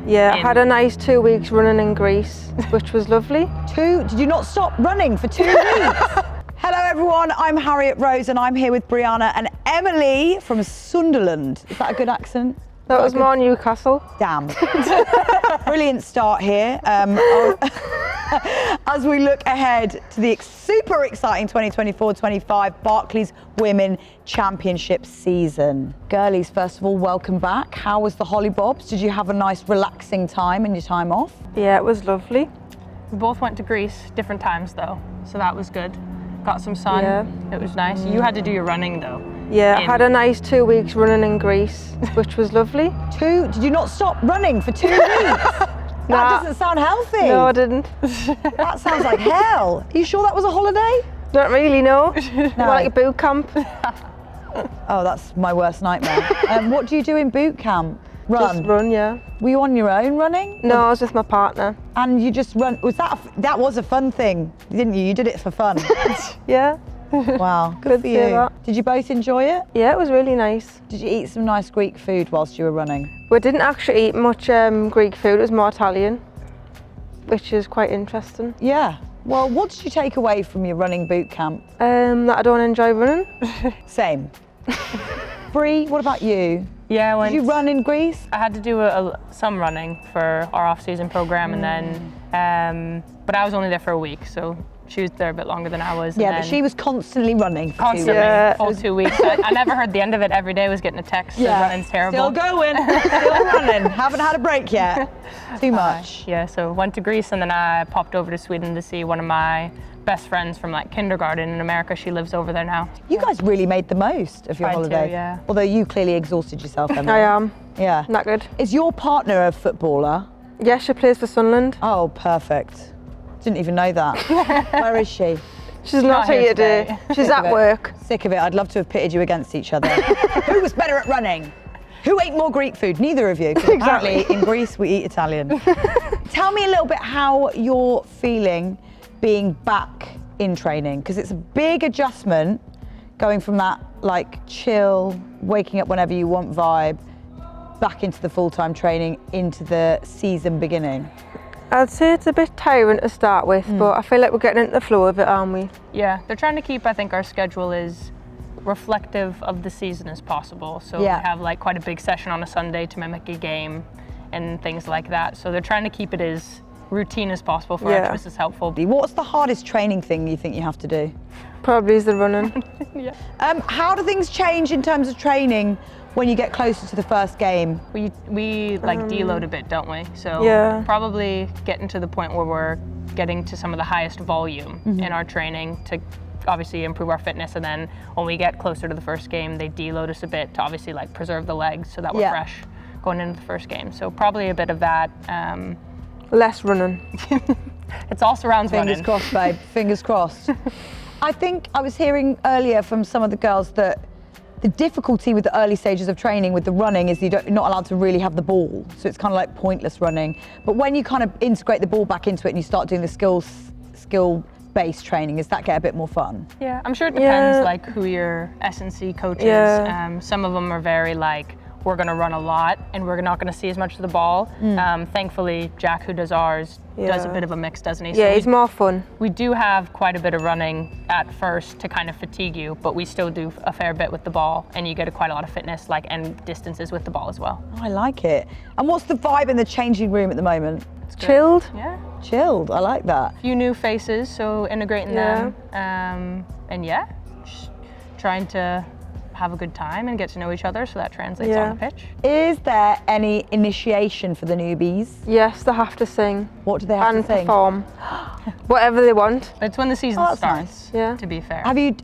Yeah, I had a nice 2 weeks running in Greece, which was lovely. Did you not stop running for 2 weeks? Hello everyone, I'm Harriet Rose and I'm here with Brianna and Emily from Sunderland. Is that a good accent? That was more Newcastle. Damn. Brilliant start here. As we look ahead to the super exciting 2024-25 Barclays Women Championship season. Girlies, first of all, welcome back. How was the hollybobs? Did you have a nice relaxing time in your time off? Yeah, it was lovely. We both went to Greece, different times though, so that was good. Got some sun, Yeah. It was nice. You had to do your running though. Yeah, I had a nice 2 weeks running in Greece, which was lovely. Did you not stop running for 2 weeks? That doesn't sound healthy. No, I didn't. That sounds like hell. Are you sure that was a holiday? Not really, no. No. Like a boot camp. Oh, that's my worst nightmare. What do you do in boot camp? Run? Just run, yeah. Were you on your own running? No, I was with my partner. And you just run, that was a fun thing, didn't you? You did it for fun. Yeah. Wow, good for to hear you. that. Did you both enjoy it? Yeah, it was really nice. Did you eat some nice Greek food whilst you were running? We didn't actually eat much Greek food, it was more Italian, which is quite interesting. Yeah. Well, what did you take away from your running boot camp? That I don't enjoy running. Same. Brie, what about you? Yeah, Did you run in Greece? I had to do some running for our off-season program, and then, but I was only there for a week, so she was there a bit longer than I was. Yeah, and but she was constantly running for 2 constantly, weeks. Yeah. full 2 weeks. I never heard the end of it. Every day I was getting a text that running's terrible. Still going, still running. Haven't had a break yet. Too much. Yeah, so went to Greece and then I popped over to Sweden to see one of my best friends from like kindergarten in America. She lives over there now. You guys really made the most of your Tried to, holiday. yeah. Although you clearly exhausted yourself, Emily. I am. Yeah. Not good. Is your partner a footballer? Yeah, she plays for Sunderland. Oh, perfect. Didn't even know that. Where is she? She's not here here today. today. She's Sick of at it. work. Sick of it. I'd love to have pitted you against each other. Who was better at running? Who ate more Greek food? Neither of you. 'Cause apparently in Greece we eat Italian. Tell me a little bit how you're feeling being back in training, because it's a big adjustment going from that like chill, waking up whenever you want vibe, back into the full-time training, into the season beginning. I'd say it's a bit tiring to start with, but I feel like we're getting into the flow of it, aren't we? Yeah, they're trying to keep, I think, our schedule as reflective of the season as possible. So Yeah. we have like quite a big session on a Sunday to mimic a game and things like that. So they're trying to keep it as routine as possible for Yeah. us, which is helpful. What's the hardest training thing you think you have to do? Probably is the running. How do things change in terms of training when you get closer to the first game? We like deload a bit, don't we? So Yeah. probably getting to the point where we're getting to some of the highest volume in our training to obviously improve our fitness, and then when we get closer to the first game, they deload us a bit to obviously like preserve the legs so that we're Yeah. fresh going into the first game. So probably a bit of that. Less running. It's all surrounds Fingers running. crossed, babe. Fingers crossed. I think I was hearing earlier from some of the girls that the difficulty with the early stages of training with the running is you're not allowed to really have the ball. So it's kind of like pointless running. But when you kind of integrate the ball back into it and you start doing the skill-based training, does that get a bit more fun? Yeah, I'm sure it depends Yeah. like who your S&C coach is. Yeah. Some of them are very like, we're gonna run a lot and we're not gonna see as much of the ball. Thankfully, Jack, who does ours, does a Yeah. bit of a mix, doesn't he? Yeah, So it's more fun. we do have quite a bit of running at first to kind of fatigue you, but we still do a fair bit with the ball, and you get quite a lot of fitness like and distances with the ball as well. Oh, I like it. And what's the vibe in the changing room at the moment? Chilled. Yeah. Chilled, I like that. Few new faces, so integrating them. And yeah, just trying to have a good time and get to know each other, so that translates on the pitch. Is there any initiation for the newbies? Yes, they have to sing What do they have and to sing? perform. Whatever they want. It's when the season Oh, that's starts, nice. Yeah. to be fair. Have you,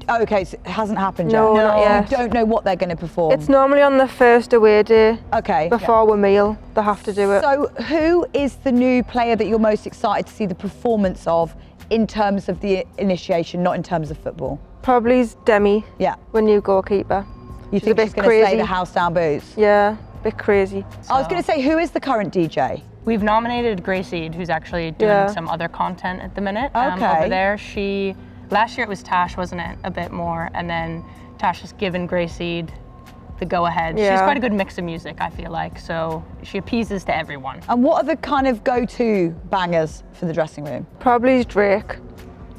oh, okay, so it hasn't happened No, yet? not yet. You don't know what they're going to perform? It's normally on the first away day Okay. before we meal. They have to do it. So who is the new player that you're most excited to see the performance of in terms of the initiation, not in terms of football? Probably is Demi, Yeah. the new goalkeeper. You She's think a bit she's going to slay crazy. the house down boots? Yeah, a bit crazy. I was going to say, who is the current DJ? We've nominated Grace Eid, who's actually doing Yeah. some other content at the minute Okay. over there. Last year it was Tash, wasn't it? A bit more. And then Tash has given Grace Eid the go-ahead. She's Yeah. quite a good mix of music, I feel like, so she appeases to everyone. And what are the kind of go-to bangers for the dressing room? Probably Drake.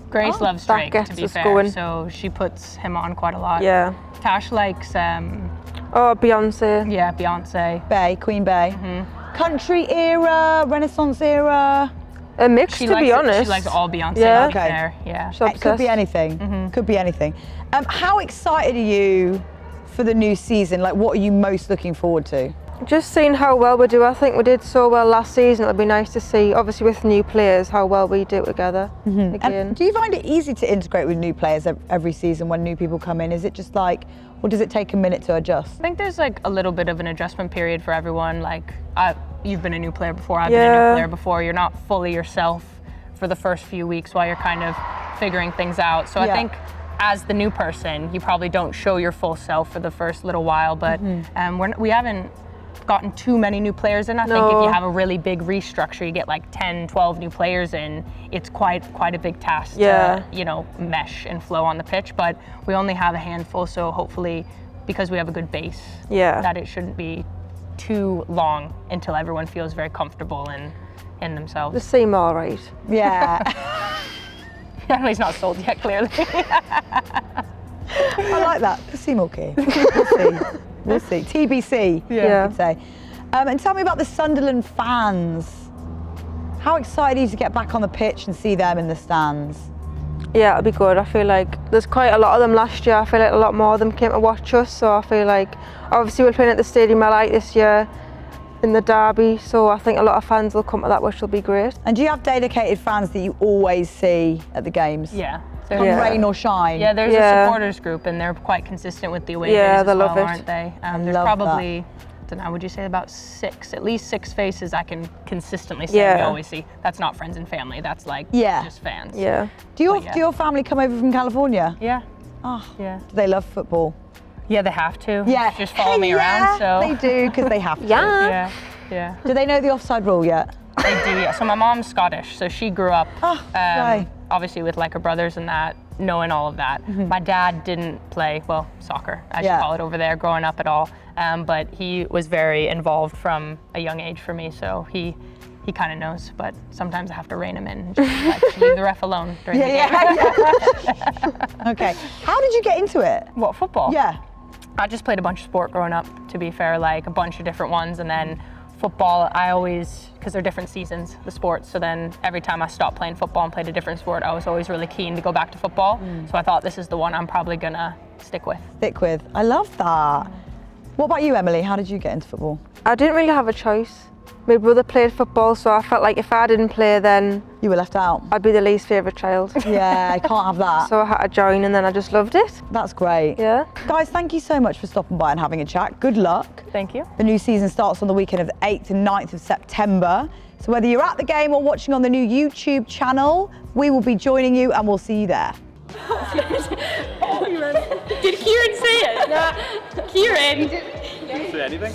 Grace loves that Drake, gets to be us fair, going. so she puts him on quite a lot. Yeah. Tash likes, Oh, Beyonce. yeah, Beyonce. Bay, Queen Bay. Country era, Renaissance era. A mix, She to likes be honest. She likes all Beyonce. Yeah. to be Okay. fair, yeah. She's It could obsessed. be anything. Could be anything. How excited are you for the new season? Like, what are you most looking forward to? Just seeing how well we do. I think we did so well last season. It'll be nice to see, obviously with new players, how well we do together again. And do you find it easy to integrate with new players every season when new people come in? Is it just like, or does it take a minute to adjust? I think there's like a little bit of an adjustment period for everyone. Like, you've been a new player before, I've been a Yeah. new player before. You're not fully yourself for the first few weeks while you're kind of figuring things out. So Yeah. I think as the new person, you probably don't show your full self for the first little while, but we haven't gotten too many new players in. I think if No. you have a really big restructure, you get like 10, 12 new players in, it's quite a big task Yeah. to, you know, mesh and flow on the pitch, but we only have a handful, so hopefully, because we have a good base, Yeah. that it shouldn't be too long until everyone feels very comfortable in themselves. They seem all right. Yeah. Emily's not sold yet, clearly. I like that. Pussy Milky. We'll see. We'll see. TBC, Yeah. you could say. And tell me about the Sunderland fans. How excited are you to get back on the pitch and see them in the stands? Yeah, it'll be good. I feel like there's quite a lot of them last year. I feel like a lot more of them came to watch us. So I feel like, obviously we're playing at the Stadium I Like this year in the derby. So I think a lot of fans will come to that, which will be great. And do you have dedicated fans that you always see at the games? Yeah. Come Yeah. rain or shine? Yeah, there's a Yeah. supporters group, and they're quite consistent with the away Yeah, days as they well, love it. aren't they? There's love probably, I don't know, would you say about at least six faces I can consistently say we Yeah. always see. That's not friends and family, that's like Yeah. just fans. Yeah. Do But yeah. your family come over from California? Yeah. Oh, Yeah. do they love football? Yeah, they have to. Yeah. Just follow me around, so. They do, because they have to. Yeah. Yeah, yeah. Do they know the offside rule yet? They do, yeah. So my mom's Scottish, so she grew up, right. obviously with like her brothers and that, knowing all of that. My dad didn't play, well, soccer, as Yeah. you call it over there, growing up at all. But he was very involved from a young age for me, so he kind of knows. But sometimes I have to rein him in and just like, leave the ref alone during the game. Okay. How did you get into it? What, football? Yeah. I just played a bunch of sport growing up, to be fair, like a bunch of different ones, and then football, I always, because they're different seasons, the sports, so then every time I stopped playing football and played a different sport, I was always really keen to go back to football. So I thought this is the one I'm probably gonna stick with. Stick with. I love that. What about you, Emily? How did you get into football? I didn't really have a choice. My brother played football, so I felt like if I didn't play, then You were left out. I'd be the least favourite child. Yeah, I can't have that. So I had to join, and then I just loved it. That's great. Yeah. Guys, thank you so much for stopping by and having a chat. Good luck. Thank you. The new season starts on the weekend of the 8th and 9th of September. So whether you're at the game or watching on the new YouTube channel, we will be joining you and we'll see you there. Did Kieran say it? Kieran. Say anything?